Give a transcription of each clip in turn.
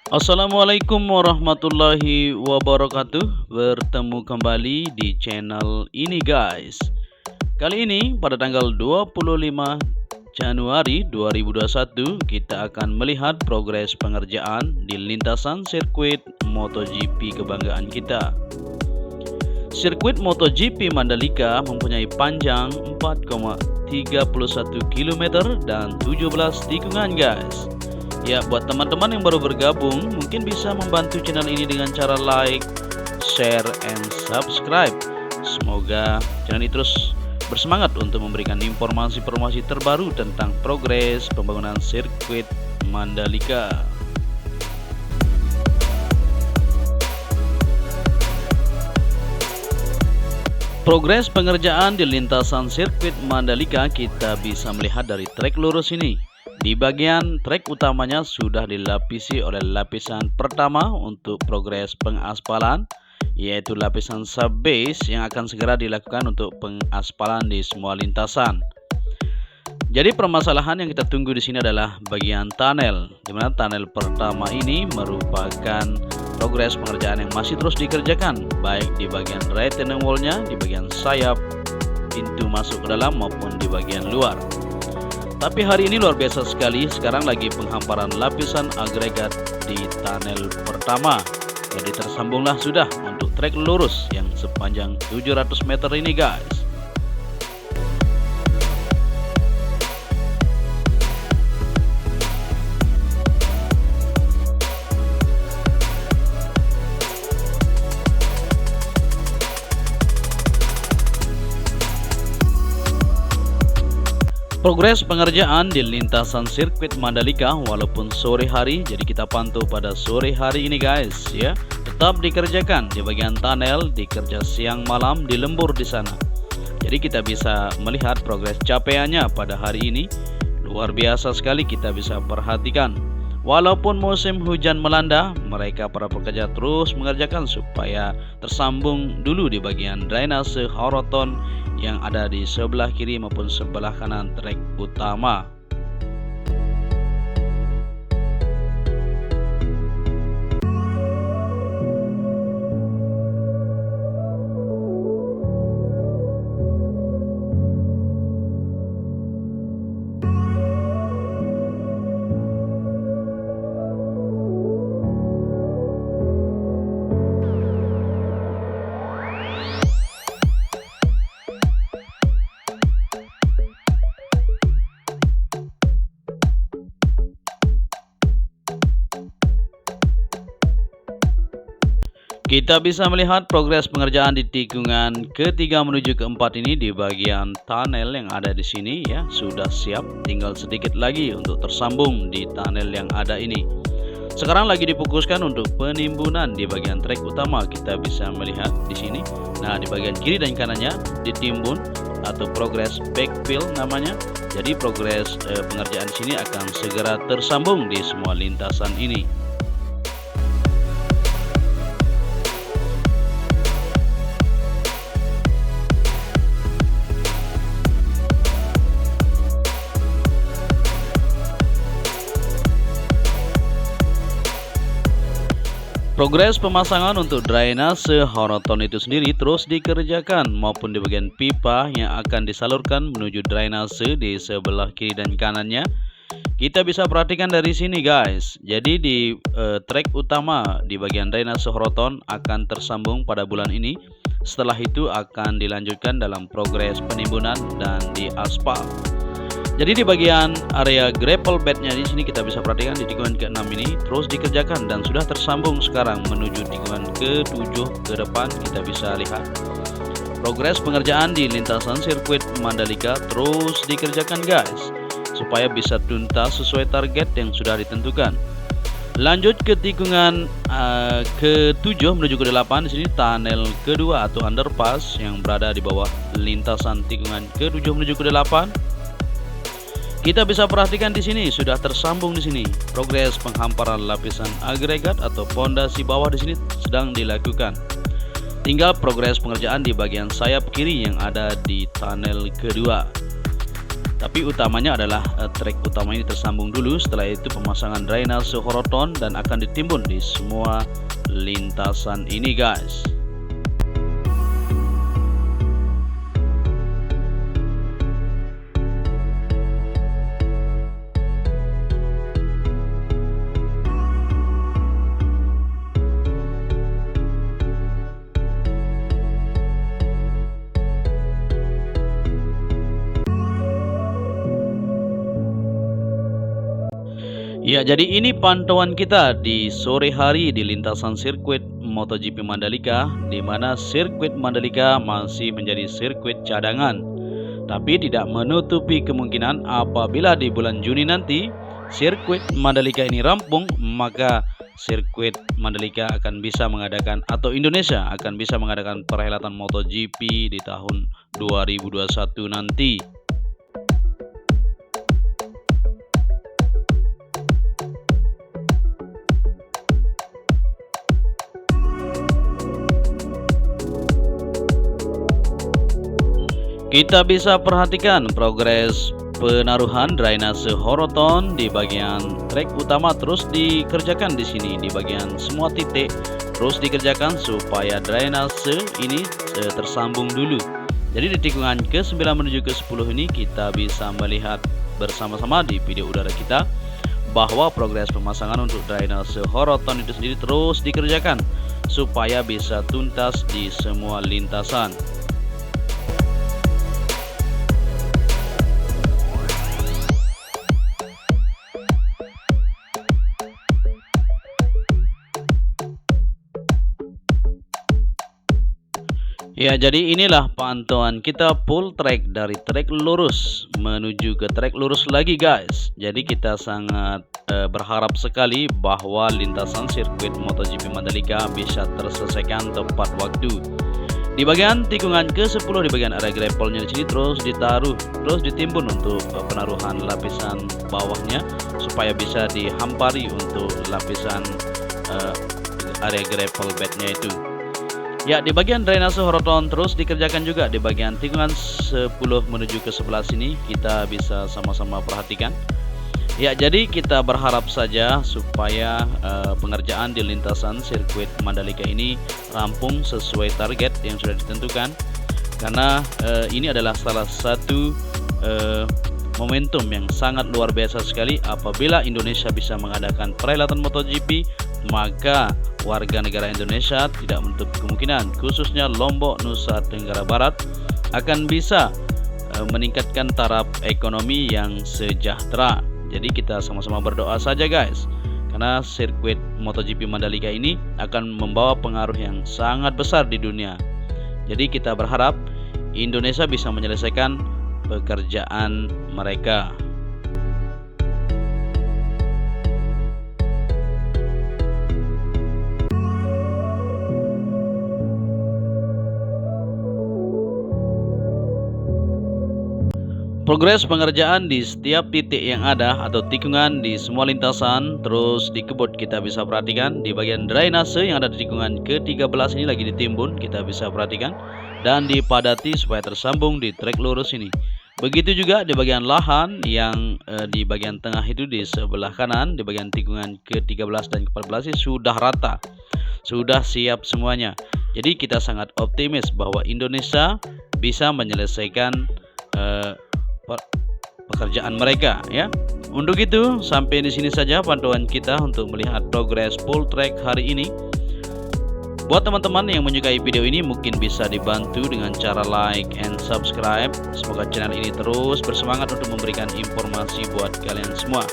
Assalamualaikum warahmatullahi wabarakatuh. Bertemu kembali di channel ini guys. Kali ini pada tanggal 25 Januari 2021 kita akan melihat progres pengerjaan di lintasan sirkuit MotoGP kebanggaan kita. Sirkuit MotoGP Mandalika mempunyai panjang 4,31 km dan 17 tikungan guys. Ya, buat teman-teman yang baru bergabung, mungkin bisa membantu channel ini dengan cara like, share, and subscribe. Semoga channel ini terus bersemangat untuk memberikan informasi-informasi terbaru tentang progres pembangunan sirkuit Mandalika. Progres pengerjaan di lintasan sirkuit Mandalika kita bisa melihat dari trek lurus ini. Di bagian trek utamanya sudah dilapisi oleh lapisan pertama untuk progres pengaspalan, yaitu lapisan subbase yang akan segera dilakukan untuk pengaspalan di semua lintasan. Jadi permasalahan yang kita tunggu di sini adalah bagian tunnel, di mana tunnel pertama ini merupakan progres pengerjaan yang masih terus dikerjakan, baik di bagian retaining wall-nya, di bagian sayap, pintu masuk ke dalam maupun di bagian luar. Tapi hari ini luar biasa sekali, sekarang lagi penghamparan lapisan agregat di tunnel pertama. Jadi tersambunglah sudah untuk trek lurus yang sepanjang 700 meter ini guys. Progres pengerjaan di lintasan sirkuit Mandalika walaupun sore hari, jadi kita pantau pada sore hari ini guys ya, tetap dikerjakan di bagian tunnel, dikerja siang malam, di lembur di sana. Jadi kita bisa melihat progres capaiannya pada hari ini luar biasa sekali, kita bisa perhatikan. Walaupun musim hujan melanda, mereka para pekerja terus mengerjakan supaya tersambung dulu di bagian drainase Horoton yang ada di sebelah kiri maupun sebelah kanan trek utama. Kita bisa melihat progres pengerjaan di tikungan ketiga menuju keempat ini di bagian tunnel yang ada di sini ya, sudah siap, tinggal sedikit lagi untuk tersambung di tunnel yang ada ini. Sekarang lagi difokuskan untuk penimbunan di bagian trek utama, kita bisa melihat di sini. Nah, di bagian kiri dan kanannya ditimbun atau progres backfill namanya. Jadi progres pengerjaan sini akan segera tersambung di semua lintasan ini. Progres pemasangan untuk drainase Horoton itu sendiri terus dikerjakan maupun di bagian pipa yang akan disalurkan menuju drainase di sebelah kiri dan kanannya. Kita bisa perhatikan dari sini guys. Jadi di trek utama di bagian drainase Horoton akan tersambung pada bulan ini. Setelah itu akan dilanjutkan dalam progres penimbunan dan di aspal. Jadi di bagian area gravel bednya di sini kita bisa perhatikan di tikungan ke-6 ini terus dikerjakan dan sudah tersambung sekarang menuju tikungan ke-7 ke depan. Kita bisa lihat progres pengerjaan di lintasan sirkuit Mandalika terus dikerjakan guys, supaya bisa tuntas sesuai target yang sudah ditentukan. Lanjut ke tikungan ke-7 menuju ke-8, di sini tunnel kedua atau underpass yang berada di bawah lintasan tikungan ke-7 menuju ke-8. Kita bisa perhatikan di sini sudah tersambung di sini. Progres penghamparan lapisan agregat atau pondasi bawah di sini sedang dilakukan. Tinggal progres pengerjaan di bagian sayap kiri yang ada di tunnel kedua. Tapi utamanya adalah trek utama ini tersambung dulu, setelah itu pemasangan drainase horoton dan akan ditimbun di semua lintasan ini guys. Ya, jadi ini pantauan kita di sore hari di lintasan sirkuit MotoGP Mandalika, di mana sirkuit Mandalika masih menjadi sirkuit cadangan. Tapi tidak menutupi kemungkinan apabila di bulan Juni nanti sirkuit Mandalika ini rampung, maka sirkuit Mandalika akan bisa mengadakan, atau Indonesia akan bisa mengadakan perhelatan MotoGP di tahun 2021 nanti. Kita bisa perhatikan progres penaruhan drainase horoton di bagian trek utama terus dikerjakan di sini, di bagian semua titik terus dikerjakan supaya drainase ini tersambung dulu. Jadi di tikungan ke-9 menuju ke-10 ini kita bisa melihat bersama-sama di video udara kita bahwa progres pemasangan untuk drainase horoton itu sendiri terus dikerjakan supaya bisa tuntas di semua lintasan. Ya, jadi inilah pantauan kita full track dari trek lurus menuju ke trek lurus lagi guys. Jadi kita sangat berharap sekali bahwa lintasan sirkuit MotoGP Mandalika bisa terselesaikan tepat waktu. Di bagian tikungan ke-10 di bagian area grapple-nya di sini terus ditimbun untuk penaruhan lapisan bawahnya supaya bisa dihampari untuk lapisan area grapple bed-nya itu. Ya, di bagian drainase horoton terus dikerjakan juga di bagian tikungan 10 menuju ke 11 ini kita bisa sama-sama perhatikan. Ya, jadi kita berharap saja supaya pengerjaan di lintasan sirkuit Mandalika ini rampung sesuai target yang sudah ditentukan, karena ini adalah salah satu momentum yang sangat luar biasa sekali. Apabila Indonesia bisa mengadakan perhelatan MotoGP, maka warga negara Indonesia tidak menutup kemungkinan, khususnya Lombok, Nusa Tenggara Barat, akan bisa meningkatkan taraf ekonomi yang sejahtera. Jadi kita sama-sama berdoa saja guys, karena sirkuit MotoGP Mandalika ini akan membawa pengaruh yang sangat besar di dunia. Jadi kita berharap Indonesia bisa menyelesaikan pekerjaan mereka. Progres pengerjaan di setiap titik yang ada atau tikungan di semua lintasan terus dikebut, kita bisa perhatikan. Di bagian drainase yang ada di tikungan ke-13 ini lagi ditimbun, kita bisa perhatikan, dan dipadati supaya tersambung di trek lurus ini. Begitu juga di bagian lahan yang di bagian tengah itu di sebelah kanan, di bagian tikungan ke-13 dan ke-14 ini sudah rata, sudah siap semuanya. Jadi kita sangat optimis bahwa Indonesia bisa menyelesaikan pekerjaan mereka ya. Untuk itu sampai di sini saja pantauan kita untuk melihat progres full track hari ini. Buat teman-teman yang menyukai video ini mungkin bisa dibantu dengan cara like and subscribe. Semoga channel ini terus bersemangat untuk memberikan informasi buat kalian semua.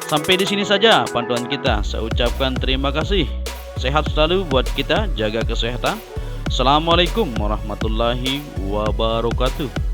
Sampai di sini saja pantauan kita. Saya ucapkan terima kasih. Sehat selalu buat kita, jaga kesehatan. Assalamualaikum warahmatullahi wabarakatuh.